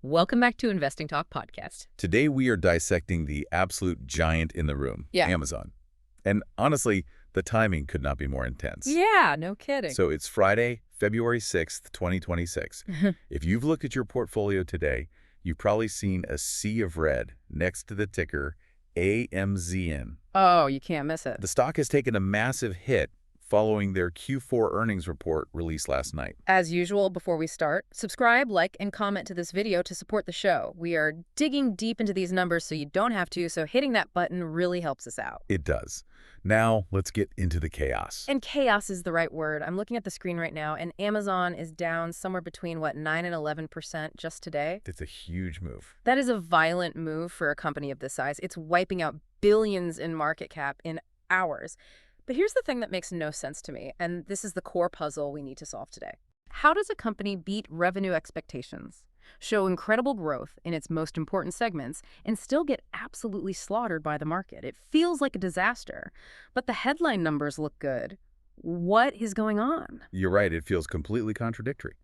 Welcome back to Investing Talk Podcast. Today we are dissecting the absolute giant in the room, Amazon. And honestly, the timing could not be more intense. Yeah, no kidding. So it's Friday, February 6th, 2026. If you've looked at your portfolio today, you've probably seen a sea of red next to the ticker AMZN. Oh, you can't miss it. The stock has taken a massive hit following their Q4 earnings report released last night. As usual, before we start, subscribe, like, and comment to this video to support the show. We are digging deep into these numbers so you don't have to, so hitting that button really helps us out. It does. Now, let's get into the chaos. And chaos is the right word. I'm looking at the screen right now, and Amazon is down somewhere between, 9 and 11% just today? It's a huge move. That is a violent move for a company of this size. It's wiping out billions in market cap in hours. But here's the thing that makes no sense to me, and this is the core puzzle we need to solve today. How does a company beat revenue expectations, show incredible growth in its most important segments, and still get absolutely slaughtered by the market? It feels like a disaster, but the headline numbers look good. What is going on? You're right, it feels completely contradictory.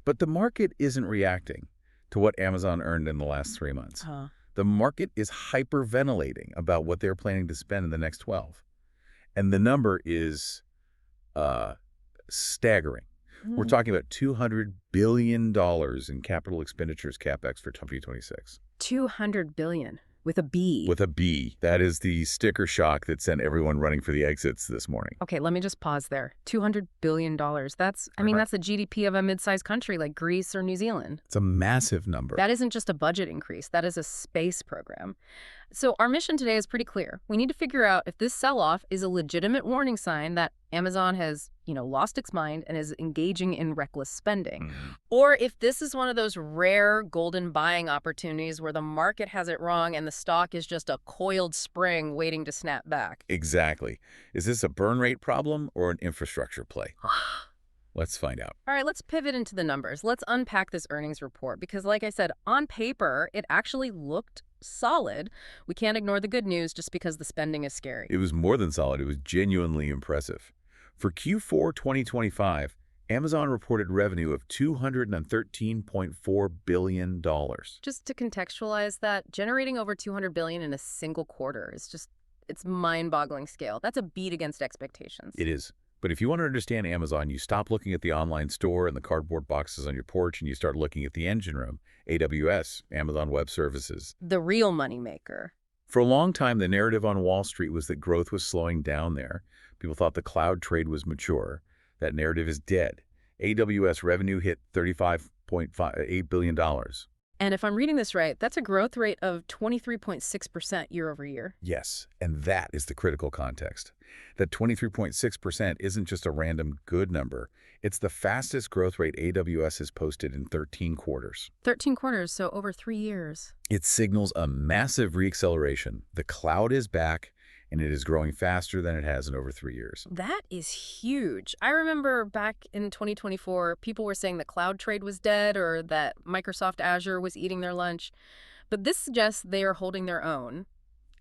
But the market isn't reacting to what Amazon earned in the last 3 months. The market is hyperventilating about what they're planning to spend in the next 12. And the number is staggering. We're talking about $200 billion in capital expenditures, capex, for 2026. $200 billion, with a B. With a B. That is the sticker shock that sent everyone running for the exits this morning. Okay, let me just pause there. $200 billion. That's the GDP of a mid-sized country like Greece or New Zealand. It's a massive number. That isn't just a budget increase. That is a space program. So our mission today is pretty clear. We need to figure out if this sell-off is a legitimate warning sign that Amazon has, lost its mind and is engaging in reckless spending. Or if this is one of those rare golden buying opportunities where the market has it wrong and the stock is just a coiled spring waiting to snap back. Exactly. Is this a burn rate problem or an infrastructure play? Let's find out. All right, let's pivot into the numbers. Let's unpack this earnings report because, like I said, on paper, it actually looked solid. We can't ignore the good news just because the spending is scary. It was more than solid. It was genuinely impressive. For Q4 2025, Amazon reported revenue of $213.4 billion. Just to contextualize that, generating over $200 billion in a single quarter is it's mind-boggling scale. That's a beat against expectations. It is. But if you want to understand Amazon, you stop looking at the online store and the cardboard boxes on your porch and you start looking at the engine room, AWS, Amazon Web Services. The real moneymaker. For a long time, the narrative on Wall Street was that growth was slowing down there. People thought the cloud trade was mature. That narrative is dead. AWS revenue hit $35.8 billion. And if I'm reading this right, that's a growth rate of 23.6% year over year. Yes, and that is the critical context. That 23.6% isn't just a random good number. It's the fastest growth rate AWS has posted in 13 quarters. 13 quarters, so over 3 years. It signals a massive reacceleration. The cloud is back, and it is growing faster than it has in over 3 years. That is huge. I remember back in 2024, people were saying the cloud trade was dead or that Microsoft Azure was eating their lunch. But this suggests they are holding their own.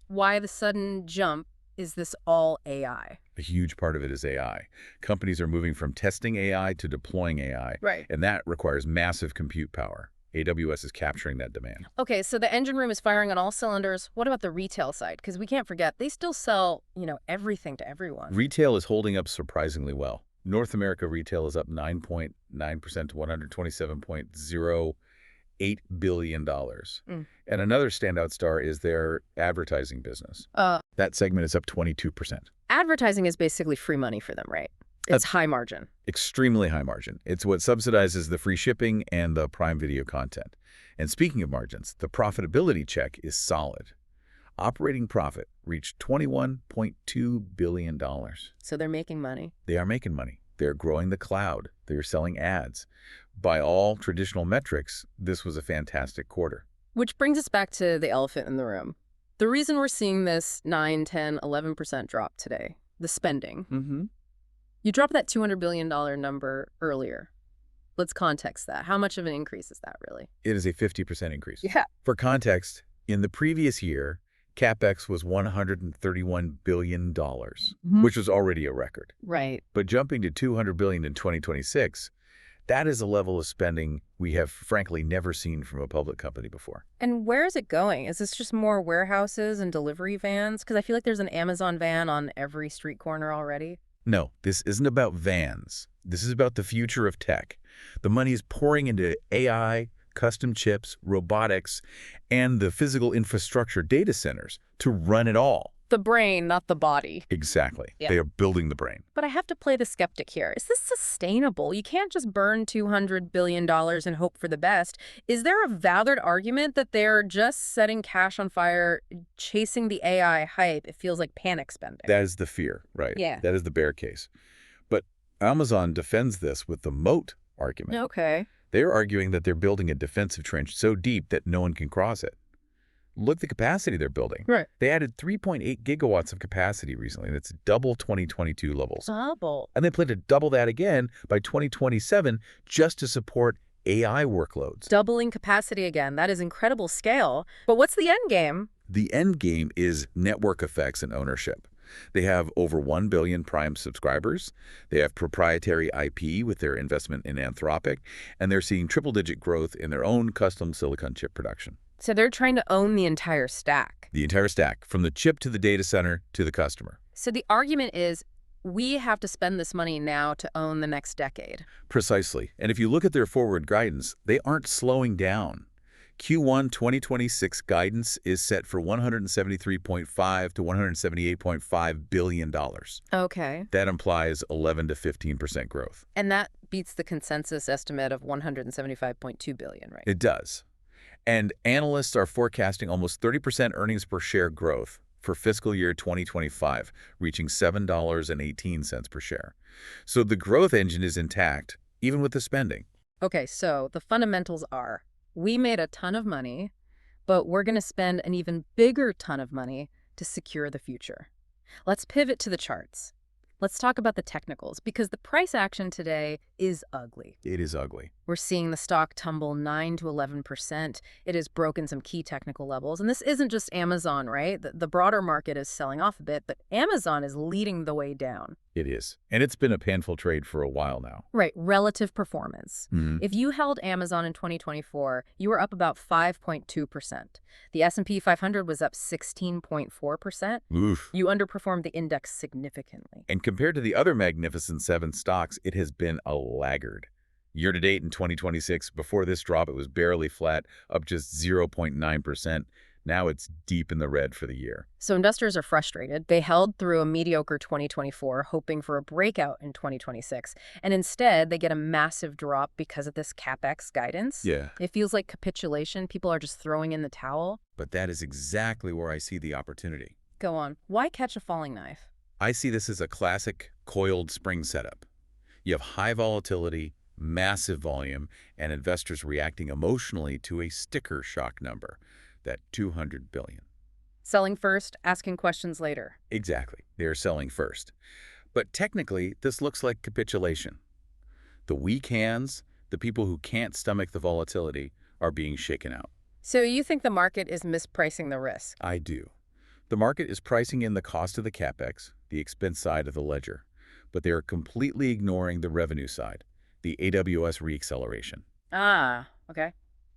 Why the sudden jump is this all AI? A huge part of it is AI. Companies are moving from testing AI to deploying AI. Right. And that requires massive compute power. AWS is capturing that demand. Okay, so the engine room is firing on all cylinders. What about the retail side? Because we can't forget, they still sell, everything to everyone. Retail is holding up surprisingly well. North America retail is up 9.9% to $127.08 billion. And another standout star is their advertising business. That segment is up 22%. Advertising is basically free money for them, right? It's high margin. Extremely high margin. It's what subsidizes the free shipping and the Prime Video content. And speaking of margins, the profitability check is solid. Operating profit reached $21.2 billion. So they're making money. They are making money. They're growing the cloud. They're selling ads. By all traditional metrics, this was a fantastic quarter. Which brings us back to the elephant in the room. The reason we're seeing this 9, 10, 11% drop today, the spending. You dropped that $200 billion number earlier. Let's context that. How much of an increase is that really? It is a 50% increase. Yeah. For context, in the previous year, capex was $131 billion, which was already a record. Right. But jumping to $200 billion in 2026, That is a level of spending we have, frankly, never seen from a public company before. And where is it going? Is this just more warehouses and delivery vans? Because I feel like there's an Amazon van on every street corner already. No, this isn't about vans. This is about the future of tech. The money is pouring into AI, custom chips, robotics, and the physical infrastructure data centers to run it all. The brain, not the body. Exactly. Yeah. They are building the brain. But I have to play the skeptic here. Is this sustainable? You can't just burn $200 billion and hope for the best. Is there a valid argument that they're just setting cash on fire, chasing the AI hype? It feels like panic spending. That is the fear, right? Yeah. That is the bear case. But Amazon defends this with the moat argument. Okay. They're arguing that they're building a defensive trench so deep that no one can cross it. Look at the capacity they're building. Right. They added 3.8 gigawatts of capacity recently. That's double 2022 levels. Double. And they plan to double that again by 2027 just to support AI workloads. Doubling capacity again. That is incredible scale. But what's the end game? The end game is network effects and ownership. They have over 1 billion Prime subscribers. They have proprietary IP with their investment in Anthropic, and they're seeing triple-digit growth in their own custom silicon chip production. So they're trying to own the entire stack. The entire stack, from the chip to the data center to the customer. So the argument is we have to spend this money now to own the next decade. Precisely. And if you look at their forward guidance, they aren't slowing down. Q1 2026 guidance is set for $173.5 to $178.5 billion. Okay. That implies 11 to 15% growth. And that beats the consensus estimate of $175.2 billion, right? It does. And analysts are forecasting almost 30% earnings per share growth for fiscal year 2025, reaching $7.18 per share. So the growth engine is intact, even with the spending. Okay, so the fundamentals are we made a ton of money, but we're going to spend an even bigger ton of money to secure the future. Let's pivot to the charts. Let's talk about the technicals, because the price action today is ugly. It is ugly. We're seeing the stock tumble 9 to 11%. It has broken some key technical levels. And this isn't just Amazon, right? The broader market is selling off a bit, but Amazon is leading the way down. It is. And it's been a painful trade for a while now. Right. Relative performance. Mm-hmm. If you held Amazon in 2024, you were up about 5.2%. The S&P 500 was up 16.4%. Oof. You underperformed the index significantly. And compared to the other Magnificent Seven stocks, it has been a laggard. Year to date in 2026, before this drop, it was barely flat, up just 0.9%. Now it's deep in the red for the year. So investors are frustrated. They held through a mediocre 2024, hoping for a breakout in 2026. And instead, they get a massive drop because of this capex guidance. Yeah. It feels like capitulation. People are just throwing in the towel. But that is exactly where I see the opportunity. Go on. Why catch a falling knife? I see this as a classic coiled spring setup. You have high volatility, massive volume, and investors reacting emotionally to a sticker shock number. That 200 billion. Selling first, asking questions later. Exactly. They are selling first. But technically, this looks like capitulation. The weak hands, the people who can't stomach the volatility, are being shaken out. So you think the market is mispricing the risk? I do. The market is pricing in the cost of the capex, the expense side of the ledger, but they are completely ignoring the revenue side, the AWS reacceleration. Ah, okay.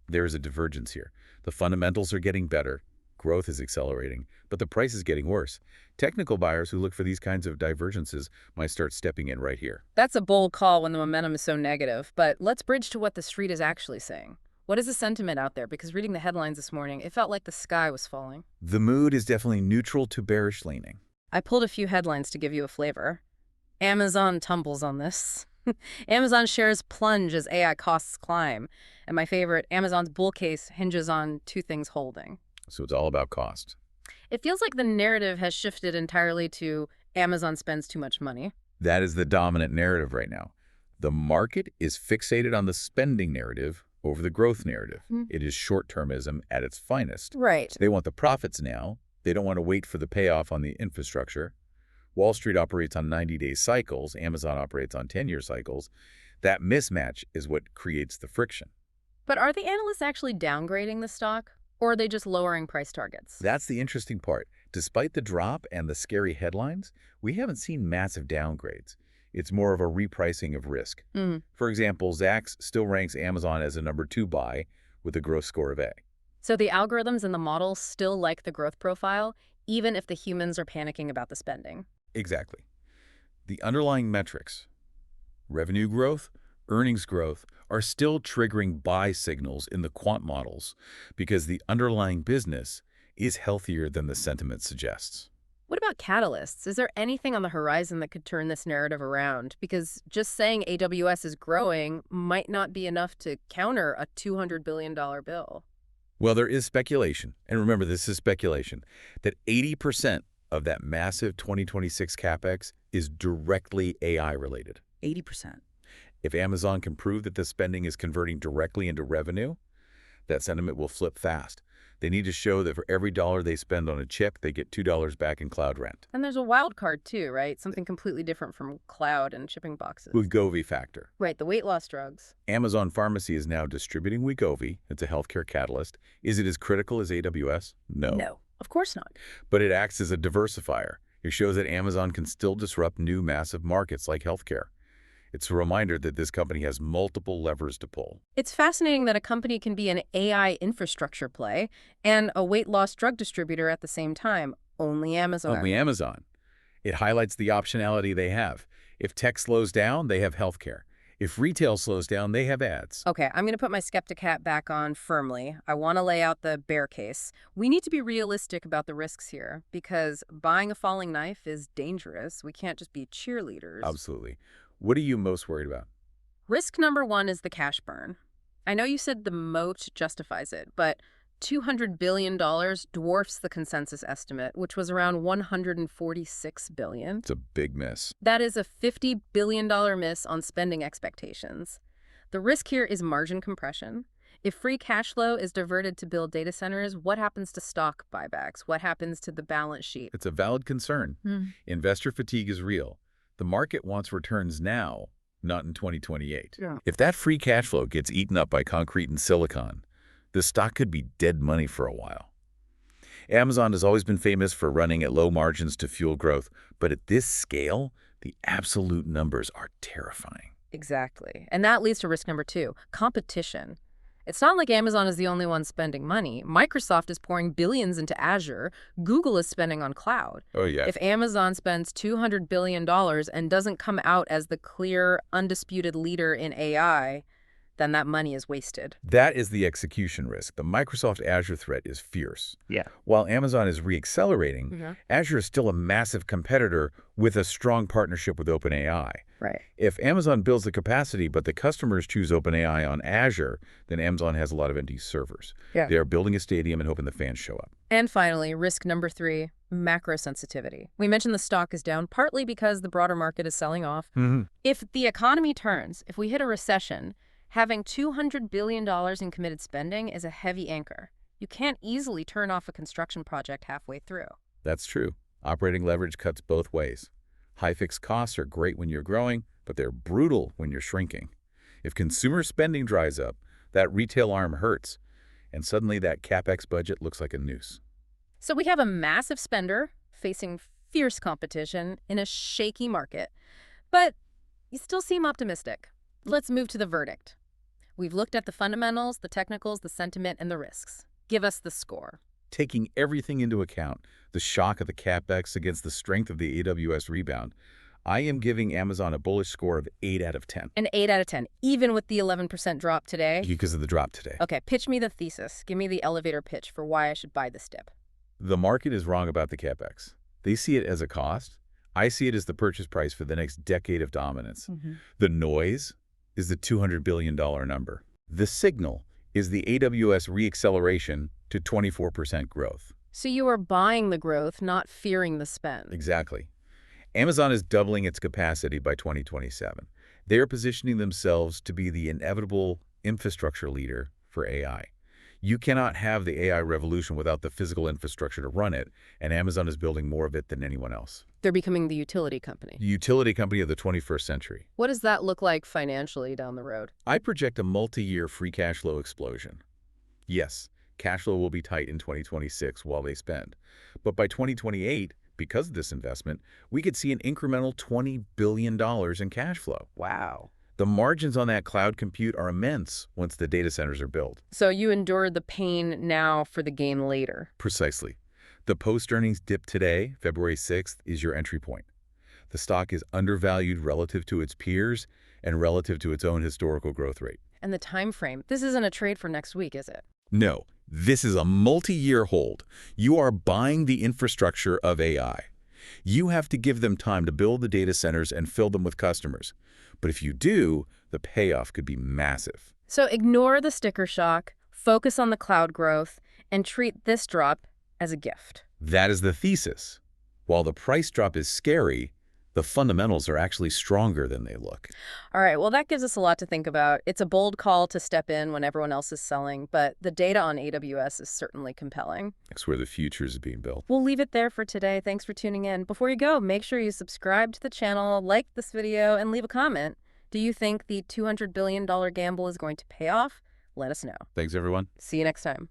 There is a divergence here. The fundamentals are getting better, growth is accelerating, but the price is getting worse. Technical buyers who look for these kinds of divergences might start stepping in right here. That's a bold call when the momentum is so negative, but let's bridge to what the street is actually saying. What is the sentiment out there? Because reading the headlines this morning, it felt like the sky was falling. The mood is definitely neutral to bearish leaning. I pulled a few headlines to give you a flavor. Amazon tumbles on this. Amazon shares plunge as AI costs climb. And my favorite, Amazon's bull case hinges on two things holding. So it's all about cost. It feels like the narrative has shifted entirely to Amazon spends too much money. That is the dominant narrative right now. The market is fixated on the spending narrative over the growth narrative. It is short-termism at its finest. Right. They want the profits now. They don't want to wait for the payoff on the infrastructure. Wall Street operates on 90-day cycles. Amazon operates on 10-year cycles. That mismatch is what creates the friction. But are the analysts actually downgrading the stock, or are they just lowering price targets? That's the interesting part. Despite the drop and the scary headlines, we haven't seen massive downgrades. It's more of a repricing of risk. For example, Zacks still ranks Amazon as a #2 buy with a growth score of A. So the algorithms and the models still like the growth profile, even if the humans are panicking about the spending. Exactly. The underlying metrics, revenue growth, earnings growth, are still triggering buy signals in the quant models because the underlying business is healthier than the sentiment suggests. What about catalysts? Is there anything on the horizon that could turn this narrative around? Because just saying AWS is growing might not be enough to counter a $200 billion bill. Well, there is speculation, and remember this is speculation, that 80% of that massive 2026 capex is directly AI related. 80%. If Amazon can prove that the spending is converting directly into revenue, that sentiment will flip fast. They need to show that for every dollar they spend on a chip, they get $2 back in cloud rent. And there's a wild card too, right? Something completely different from cloud and shipping boxes. Wegovy factor. Right, the weight loss drugs. Amazon Pharmacy is now distributing Wegovy. It's a healthcare catalyst. Is it as critical as AWS? No. No, of course not. But it acts as a diversifier. It shows that Amazon can still disrupt new massive markets like healthcare. It's a reminder that this company has multiple levers to pull. It's fascinating that a company can be an AI infrastructure play and a weight loss drug distributor at the same time. Only Amazon. Only Amazon. It highlights the optionality they have. If tech slows down, they have healthcare. If retail slows down, they have ads. Okay, I'm going to put my skeptic hat back on firmly. I want to lay out the bear case. We need to be realistic about the risks here because buying a falling knife is dangerous. We can't just be cheerleaders. Absolutely. What are you most worried about? Risk number one is the cash burn. I know you said the moat justifies it, but $200 billion dwarfs the consensus estimate, which was around $146 billion. It's a big miss. That is a $50 billion miss on spending expectations. The risk here is margin compression. If free cash flow is diverted to build data centers, what happens to stock buybacks? What happens to the balance sheet? It's a valid concern. Investor fatigue is real. The market wants returns now, not in 2028. Yeah. If that free cash flow gets eaten up by concrete and silicon, the stock could be dead money for a while. Amazon has always been famous for running at low margins to fuel growth, but at this scale, the absolute numbers are terrifying. Exactly. And that leads to risk number two, competition. It's not like Amazon is the only one spending money. Microsoft is pouring billions into Azure. Google is spending on cloud. Oh, yeah. If Amazon spends $200 billion and doesn't come out as the clear, undisputed leader in AI, then that money is wasted. That is the execution risk. The Microsoft Azure threat is fierce. Yeah. While Amazon is reaccelerating, Azure is still a massive competitor with a strong partnership with OpenAI. Right. If Amazon builds the capacity, but the customers choose OpenAI on Azure, then Amazon has a lot of empty servers. Yeah. They are building a stadium and hoping the fans show up. And finally, risk number three, macro sensitivity. We mentioned the stock is down partly because the broader market is selling off. If the economy turns, if we hit a recession, having $200 billion in committed spending is a heavy anchor. You can't easily turn off a construction project halfway through. That's true. Operating leverage cuts both ways. High fixed costs are great when you're growing, but they're brutal when you're shrinking. If consumer spending dries up, that retail arm hurts, and suddenly that capex budget looks like a noose. So we have a massive spender facing fierce competition in a shaky market, but you still seem optimistic. Let's move to the verdict. We've looked at the fundamentals, the technicals, the sentiment, and the risks. Give us the score. Taking everything into account, the shock of the capex against the strength of the AWS rebound, I am giving Amazon a bullish score of 8 out of 10. An 8 out of 10, even with the 11% drop today? Because of the drop today. Okay, pitch me the thesis. Give me the elevator pitch for why I should buy this dip. The market is wrong about the capex. They see it as a cost. I see it as the purchase price for the next decade of dominance. The noise is the $200 billion number. The signal is the AWS reacceleration to 24% growth. So you are buying the growth, not fearing the spend. Exactly. Amazon is doubling its capacity by 2027. They are positioning themselves to be the inevitable infrastructure leader for AI. You cannot have the AI revolution without the physical infrastructure to run it, and Amazon is building more of it than anyone else. They're becoming the utility company. The utility company of the 21st century. What does that look like financially down the road? I project a multi-year free cash flow explosion. Yes, cash flow will be tight in 2026 while they spend. But by 2028, because of this investment, we could see an incremental $20 billion in cash flow. Wow. The margins on that cloud compute are immense once the data centers are built. So you endure the pain now for the gain later. Precisely. The post-earnings dip today, February 6th, is your entry point. The stock is undervalued relative to its peers and relative to its own historical growth rate. And the time frame. This isn't a trade for next week, is it? No, this is a multi-year hold. You are buying the infrastructure of AI. You have to give them time to build the data centers and fill them with customers. But if you do, the payoff could be massive. So ignore the sticker shock, focus on the cloud growth, and treat this drop as a gift. That is the thesis. While the price drop is scary, the fundamentals are actually stronger than they look. All right, well, that gives us a lot to think about. It's a bold call to step in when everyone else is selling, but the data on AWS is certainly compelling. That's where the future is being built. We'll leave it there for today. Thanks for tuning in. Before you go, make sure you subscribe to the channel, like this video, and leave a comment. Do you think the $200 billion gamble is going to pay off? Let us know. Thanks, everyone. See you next time.